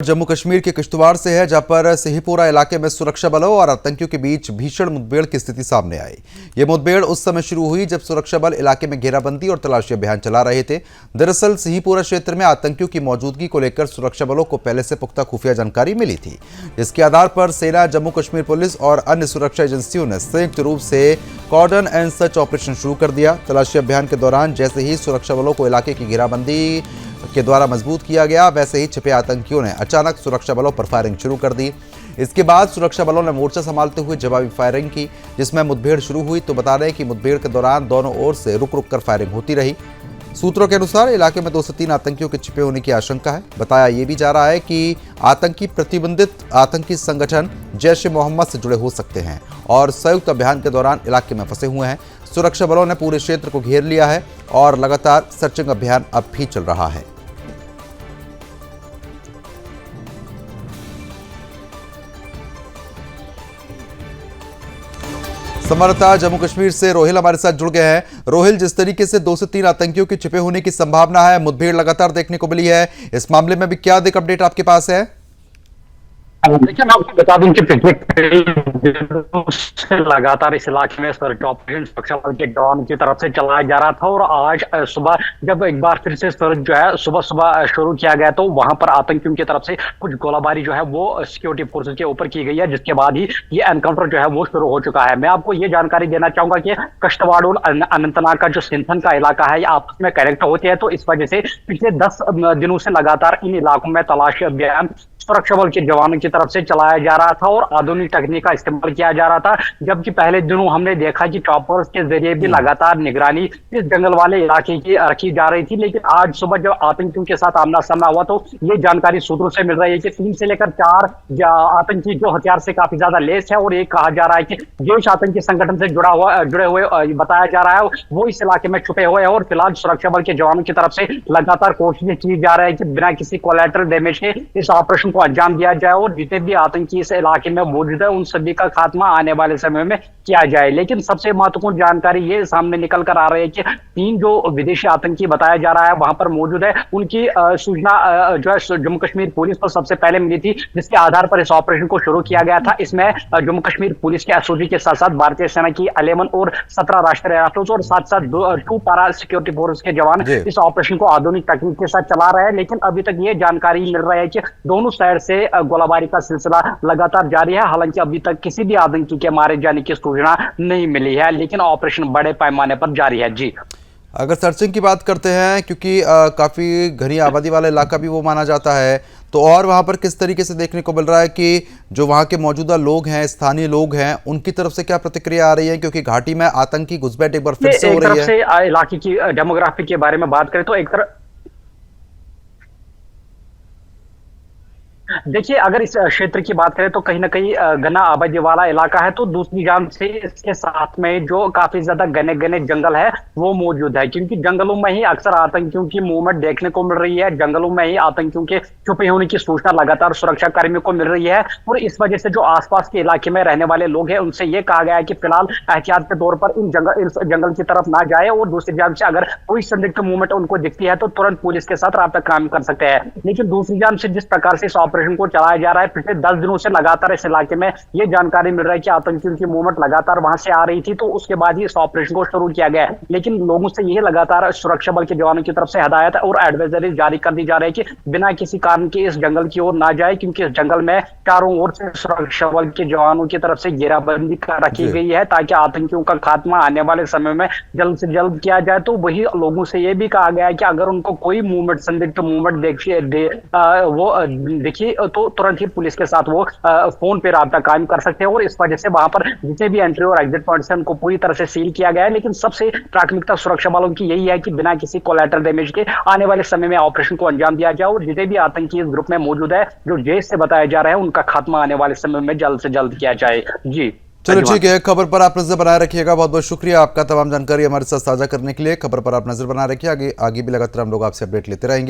जम्मू कश्मीर के किश्तवाड़ से है, जहां पर सिहीपोरा इलाके में सुरक्षा बलों और आतंकियों के बीच भीषण मुठभेड़ की स्थिति सामने आई। ये मुठभेड़ उस समय शुरू हुई जब सुरक्षा बल इलाके में घेराबंदी और तलाशी अभियान चला रहे थे। दरअसल सिहीपोरा क्षेत्र में आतंकियों की मौजूदगी को लेकर सुरक्षा बलों को पहले से पुख्ता खुफिया जानकारी मिली थी, जिसके आधार पर सेना, जम्मू कश्मीर पुलिस और अन्य सुरक्षा एजेंसियों ने संयुक्त रूप से कॉर्डन एंड सर्च ऑपरेशन शुरू कर दिया। तलाशी अभियान के दौरान जैसे ही सुरक्षा बलों को इलाके की घेराबंदी के द्वारा मजबूत किया गया, वैसे ही छिपे आतंकियों ने अचानक सुरक्षा बलों पर फायरिंग शुरू कर दी। इसके बाद सुरक्षा बलों ने मोर्चा संभालते हुए जवाबी फायरिंग की, जिसमें मुठभेड़ शुरू हुई। तो बता दें कि मुठभेड़ के दौरान दोनों ओर से रुक रुक कर फायरिंग होती रही। सूत्रों के अनुसार इलाके में 2 से 3 आतंकियों के छिपे होने की आशंका है। बताया ये भी जा रहा है कि आतंकी प्रतिबंधित आतंकी संगठन जैश-ए-मोहम्मद से जुड़े हो सकते हैं और संयुक्त अभियान के दौरान इलाके में फंसे हुए हैं। सुरक्षा बलों ने पूरे क्षेत्र को घेर लिया है और लगातार सर्चिंग अभियान अब भी चल रहा है। संवाददाता जम्मू कश्मीर से रोहिल हमारे साथ जुड़ गए हैं। रोहिल, जिस तरीके से 2 से 3 आतंकियों के छिपे होने की संभावना है, मुठभेड़ लगातार देखने को मिली है, इस मामले में भी क्या अधिक अपडेट आपके पास है? देखिए, मैं आपको बता दूं कि पिछले कई दिनों से लगातार इस इलाके में सर्च ऑपरेशन सुरक्षा बल के जवान की तरफ से चलाया जा रहा था और आज सुबह जब एक बार फिर से सर्च जो है सुबह सुबह शुरू किया गया, तो वहां पर आतंकियों की तरफ से कुछ गोलाबारी जो है वो सिक्योरिटी फोर्सेज के ऊपर की गई है, जिसके बाद ही ये एनकाउंटर जो है वो शुरू हो चुका है। मैं आपको ये जानकारी देना चाहूंगा कि किश्तवाड़ और अनंतनाग का जो सिंथन का इलाका है, ये आपस में कनेक्ट होते हैं, तो इस वजह से पिछले 10 दिनों से लगातार इन इलाकों में तलाशी अभियान सुरक्षा बल के जवानों की तरफ से चलाया जा रहा था और आधुनिक तकनीक का इस्तेमाल किया जा रहा था। जबकि पहले दिनों हमने देखा कि चॉपर्स के जरिए भी लगातार निगरानी इस जंगल वाले इलाके की रखी जा रही थी, लेकिन आज सुबह जब आतंकियों के साथ आमना सामना हुआ, तो ये जानकारी सूत्रों से मिल रही है कि 3 से लेकर 4 आतंकी जो हथियार से काफी ज्यादा लेस है और ये कहा जा रहा है कि जैश आतंकी संगठन से जुड़े हुए बताया जा रहा है, वो इस इलाके में छुपे हुए हैं। और फिलहाल सुरक्षा बल के जवानों की तरफ से लगातार कोशिश की जा रही है कि बिना किसी कोलैटरल डैमेज के इस ऑपरेशन को अंजाम दिया जाए और जितने भी आतंकी इस इलाके में मौजूद है उन सभी का खात्मा आने वाले समय में किया जाए। लेकिन सबसे महत्वपूर्ण जानकारी ये सामने निकल कर आ रही है कि 3 जो विदेशी आतंकी बताया जा रहा है वहां पर मौजूद है, उनकी सूचना जो है जम्मू कश्मीर पुलिस को सबसे पहले मिली थी, जिसके आधार पर इस ऑपरेशन को शुरू किया गया था। इसमें जम्मू कश्मीर पुलिस के एसओजी के साथ साथ भारतीय सेना की 11 और 17 राष्ट्रीय राइफल्स और साथ 2 पारा सिक्योरिटी फोर्स के जवान इस ऑपरेशन को आधुनिक तकनीक के साथ चला रहे हैं। लेकिन अभी तक ये जानकारी मिल रही है कि दोनों साइड से गोलाबारी का सिलसिला लगातार जारी है। हालांकि अभी तक किसी भी आतंकी के मारे जाने की सूचना नहीं मिली है, लेकिन ऑपरेशन बड़े पैमाने पर जारी है। जी, अगर सर्चिंग की बात करते हैं, क्योंकि काफ़ी घनी आबादी वाला इलाका भी वो माना जाता है, तो और वहाँ पर किस तरीके से देखने को मिल रहा है कि जो वहाँ के मौजूदा लोग हैं, स्थानीय लोग हैं, उनकी तरफ से क्या प्रतिक्रिया आ रही है? क्योंकि घाटी में आतंकी घुसपैठ एक बार फिर से हो रही है। से इलाके की डेमोग्राफी के बारे में बात करें तो एक तरफ देखिए, अगर इस क्षेत्र की बात करें तो कहीं ना कहीं घना आबादी वाला इलाका है, तो दूसरी जान से इसके साथ में जो काफी ज्यादा घने घने जंगल है वो मौजूद है, क्योंकि जंगलों में ही अक्सर आतंकियों की मूवमेंट देखने को मिल रही है। जंगलों में ही आतंकियों के छुपे होने की सूचना लगातार सुरक्षा कर्मियों को मिल रही है और इस वजह से जो आसपास के इलाके में रहने वाले लोग हैं उनसे ये कहा गया है कि फिलहाल एहतियात के तौर पर इस जंगल की तरफ ना जाए और दूसरी जान से अगर कोई संदिग्ध मूवमेंट उनको दिखती है तो तुरंत पुलिस के साथ राब्ता कायम कर सकते हैं। लेकिन दूसरी जान से जिस प्रकार से इस ऑपरेशन को चलाया जा रहा है, पिछले 10 दिनों से लगातार इस इलाके में यह जानकारी मिल रहा है कि आतंकियों की मूवमेंट लगातार वहां से आ रही थी, तो उसके बाद ही इस ऑपरेशन को शुरू किया गया है। लेकिन लोगों से यह लगातार सुरक्षा बल के जवानों की तरफ से हिदायत और एडवाइजरी जारी कर दी जा रही है कि बिना किसी कारण के इस जंगल की ओर ना जाए, क्योंकि इस जंगल में चारों ओर से सुरक्षा बल के जवानों की तरफ से घेराबंदी रखी गई है ताकि आतंकियों का खात्मा आने वाले समय में जल्द से जल्द किया जाए। तो वही लोगों से यह भी कहा गया है कि अगर उनको कोई मूवमेंट, संदिग्ध मूवमेंट देखिए तो तुरंत ही पुलिस के साथ वो फोन पे राब्ता कायम कर सकते हैं और इस वजह से वहां पर जितने भी एंट्री और एग्जिट पॉइंट्स हैं उनको पूरी तरह से सील किया गया है। लेकिन सबसे प्राथमिकता सुरक्षा बलों की यही है कि बिना किसी कोलैटरल डैमेज के आने वाले समय में ऑपरेशन को अंजाम दिया जाए और जितने भी आतंकी इस ग्रुप में मौजूद है जो जैश से बताया जा रहा है उनका खात्मा आने वाले समय में जल्द से जल्द किया जाए। जी, चलो ठीक है, खबर पर आप नजर बनाए रखिएगा। बहुत बहुत शुक्रिया आपका तमाम जानकारी हमारे साथ साझा करने के लिए। खबर पर आप नजर बनाए रखिए, आगे भी लगातार हम लोग आपसे अपडेट लेते रहेंगे।